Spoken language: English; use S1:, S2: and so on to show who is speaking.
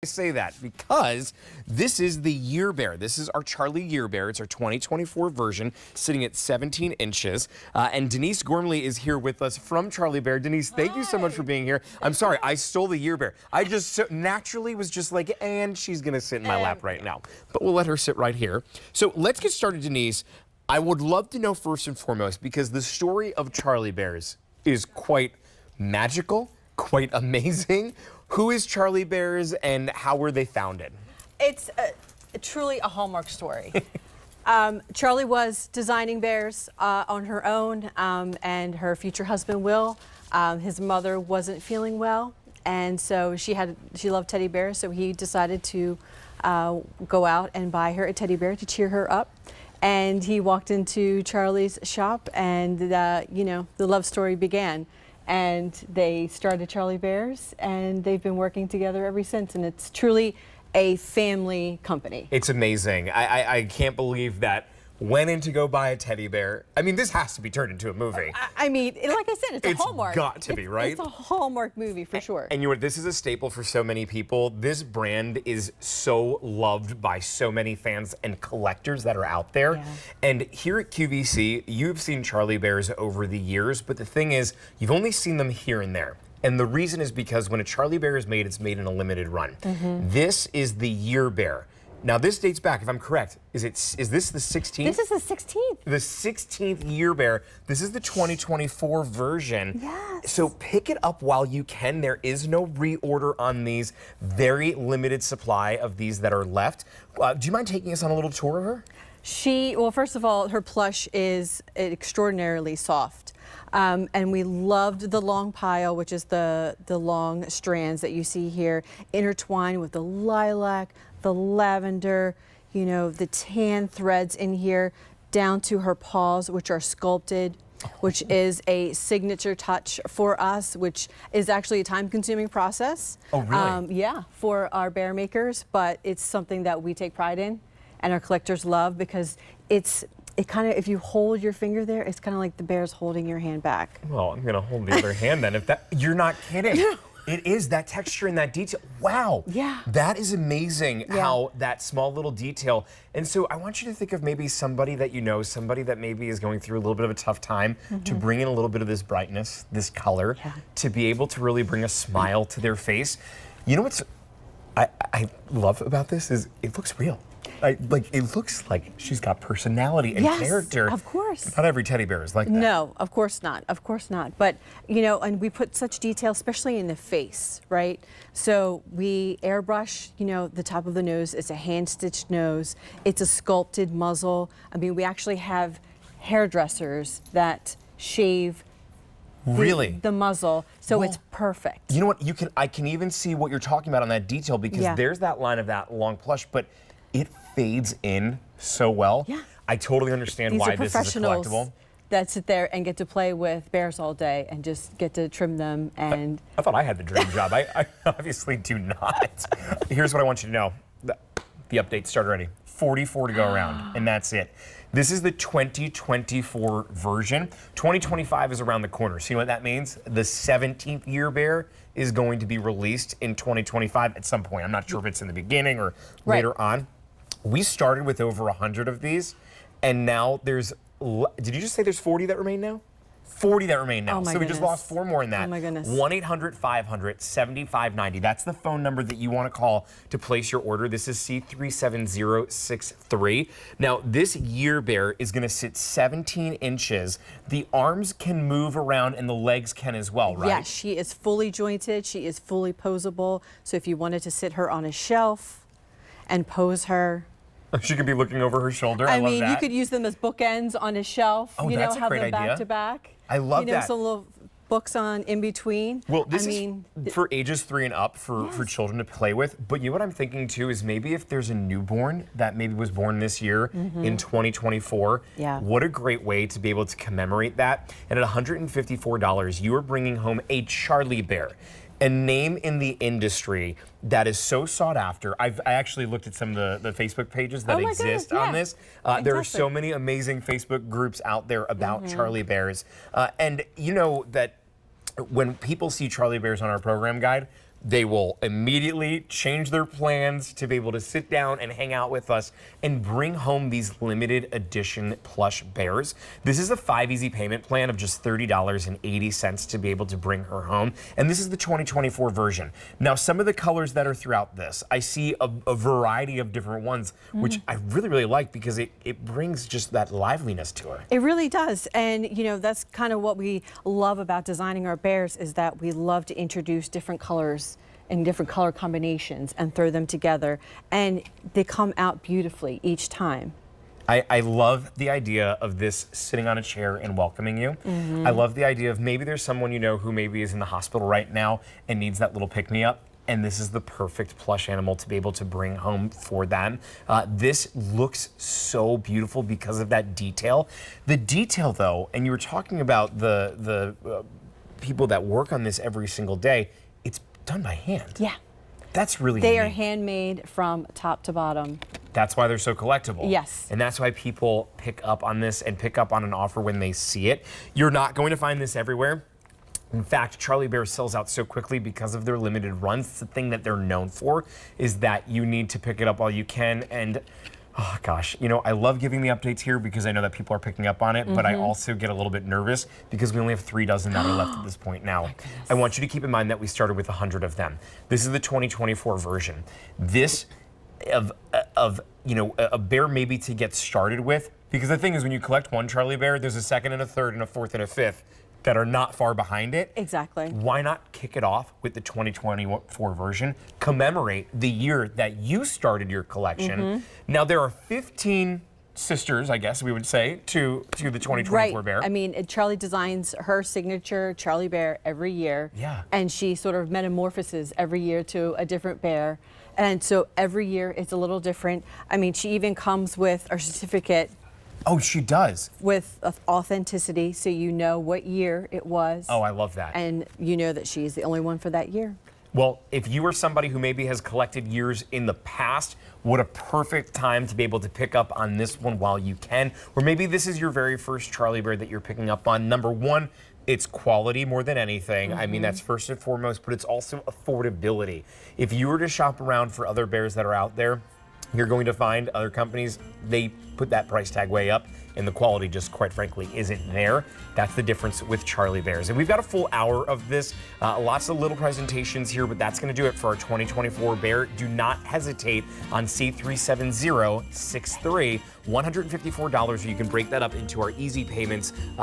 S1: I say that because this is the Year Bear. This is our Charlie Year Bear. It's our 2024 version, sitting at 17 inches. And Denise Gormley is here with us from Charlie Bear. Denise, thank you so much for being here. I'm sorry, I stole the Year Bear. I just so naturally was just like, and she's going to sit in my lap right now. But we'll let her sit right here. So let's get started, Denise. I would love to know first and foremost, because the story of Charlie Bears is quite magical, quite amazing. Who is Charlie Bears and how were they founded?
S2: It's truly a Hallmark story. Charlie was designing bears on her own, and her future husband Will. His mother wasn't feeling well, and so she loved teddy bears. So he decided to go out and buy her a teddy bear to cheer her up. And he walked into Charlie's shop, and the love story began. And they started Charlie Bears, and they've been working together ever since. And it's truly a family company.
S1: It's amazing. I can't believe that went in to go buy a teddy bear. I mean, this has to be turned into a movie.
S2: I mean, like I said, it's a Hallmark.
S1: It's got to be, right?
S2: It's a Hallmark movie for sure.
S1: And you know what? This is a staple for so many people. This brand is so loved by so many fans and collectors that are out there. Yeah. And here at QVC, you've seen Charlie Bears over the years, but the thing is, you've only seen them here and there. And the reason is because when a Charlie Bear is made, it's made in a limited run. This is the Year Bear. Now this dates back, if I'm correct, is this the 16th?
S2: This is the 16th.
S1: The 16th Year Bear. This is the 2024 version.
S2: Yes.
S1: So pick it up while you can. There is no reorder on these. Very limited supply of these that are left. Do you mind taking us on a little tour of her?
S2: Well, first of all, her plush is extraordinarily soft. And we loved the long pile, which is the long strands that you see here, intertwined with the lilac, the lavender, the tan threads in here, down to her paws, which are sculpted, which is a signature touch for us, which is actually a time-consuming process.
S1: Oh, really?
S2: Yeah, for our bear makers, but it's something that we take pride in and our collectors love, because it kind of, if you hold your finger there, it's kind of like the bear's holding your hand back.
S1: Well, I'm gonna hold the other hand then. You're not kidding. It is that texture and that detail. Wow.
S2: Yeah.
S1: That is amazing how that small little detail. And so I want you to think of maybe somebody that you know, somebody that maybe is going through a little bit of a tough time, to bring in a little bit of this brightness, this color, to be able to really bring a smile to their face. You know what's I love about this is it looks real. It looks like she's got personality and character.
S2: Of course.
S1: Not every teddy bear is like that.
S2: No, of course not. Of course not. But, and we put such detail, especially in the face, right? So we airbrush, the top of the nose. It's a hand-stitched nose. It's a sculpted muzzle. I mean, we actually have hairdressers that shave the muzzle, so it's perfect.
S1: You know what? I can even see what you're talking about on that detail, because there's that line of that long plush, but it fades in so well.
S2: Yeah.
S1: I totally understand why this is a collectible.
S2: That sit there and get to play with bears all day and just get to trim them. And
S1: I thought I had the dream job. I obviously do not. Here's what I want you to know. The update started already. 44 to go around, and that's it. This is the 2024 version. 2025 is around the corner. So you know what that means? The 17th Year Bear is going to be released in 2025 at some point. I'm not sure if it's in the beginning or later on. We started with over 100 of these, and now there's, did you just say there's 40 that remain now? 40 that remain now. So we just lost 4 more in that.
S2: Oh my goodness.
S1: 1-800-500-7590. That's the phone number that you want to call to place your order. This is C37063. Now, this Year Bear is going to sit 17 inches. The arms can move around and the legs can as well, right?
S2: Yes, she is fully jointed. She is fully posable. So if you wanted to sit her on a shelf and pose her,
S1: she could be looking over her shoulder. I love that.
S2: You could use them as bookends on a shelf.
S1: Oh, that's a great idea.
S2: Have them back to back.
S1: I love that.
S2: Some little books on in between.
S1: Well, this is for ages 3 and up for children to play with. But you know what I'm thinking too is maybe if there's a newborn that maybe was born this year in 2024, what a great way to be able to commemorate that. And at $154, you are bringing home a Charlie Bear. A name in the industry that is so sought after. I actually looked at some of the Facebook pages that exist on this. There are so many amazing Facebook groups out there about Charlie Bears. And you know that when people see Charlie Bears on our program guide, They will immediately change their plans to be able to sit down and hang out with us and bring home these limited edition plush bears. This is a 5 easy payment plan of just $30.80 to be able to bring her home. And this is the 2024 version. Now, some of the colors that are throughout this, I see a variety of different ones, which I really, really like because it brings just that liveliness to her.
S2: It really does. And, you know, that's kind of what we love about designing our bears is that we love to introduce different colors and different color combinations and throw them together. And they come out beautifully each time.
S1: I love the idea of this sitting on a chair and welcoming you. I love the idea of maybe there's someone you know who maybe is in the hospital right now and needs that little pick-me-up. And this is the perfect plush animal to be able to bring home for them. This looks so beautiful because of that detail. The detail, though, and you were talking about the people that work on this every single day, it's done by hand.
S2: Yeah.
S1: That's really
S2: They
S1: neat.
S2: are handmade from top to bottom.
S1: That's why they're so collectible.
S2: Yes.
S1: And that's why people pick up on this and pick up on an offer when they see it. You're not going to find this everywhere. In fact, Charlie Bear sells out so quickly because of their limited runs. It's the thing that they're known for, is that you need to pick it up while you can. And oh gosh, you know, I love giving the updates here because I know that people are picking up on it, but I also get a little bit nervous because we only have 3 dozen that are left at this point now. I want you to keep in mind that we started with 100 of them. This is the 2024 version. This of you know, a bear maybe to get started with, because the thing is when you collect one Charlie Bear, there's a second and a third and a fourth and a fifth that are not far behind it.
S2: Exactly.
S1: Why not kick it off with the 2024 version? Commemorate the year that you started your collection. Now there are 15 sisters, I guess we would say, to the 2024 Bear.
S2: I mean, Charlie designs her signature Charlie Bear every year.
S1: Yeah.
S2: And she sort of metamorphoses every year to a different bear. And so every year it's a little different. I mean, she even comes with a certificate
S1: Oh, she does.
S2: with authenticity, so you know what year it was.
S1: Oh, I love that.
S2: And you know that she's the only one for that year.
S1: Well, if you are somebody who maybe has collected years in the past, what a perfect time to be able to pick up on this one while you can. Or maybe this is your very first Charlie Bear that you're picking up on. Number one, it's quality more than anything. I mean, that's first and foremost, but it's also affordability. If you were to shop around for other bears that are out there, you're going to find other companies, they put that price tag way up and the quality just quite frankly isn't there. That's the difference with Charlie Bears. And we've got a full hour of this, lots of little presentations here, but that's gonna do it for our 2024 Bear. Do not hesitate on C37063, $154, or you can break that up into our easy payments.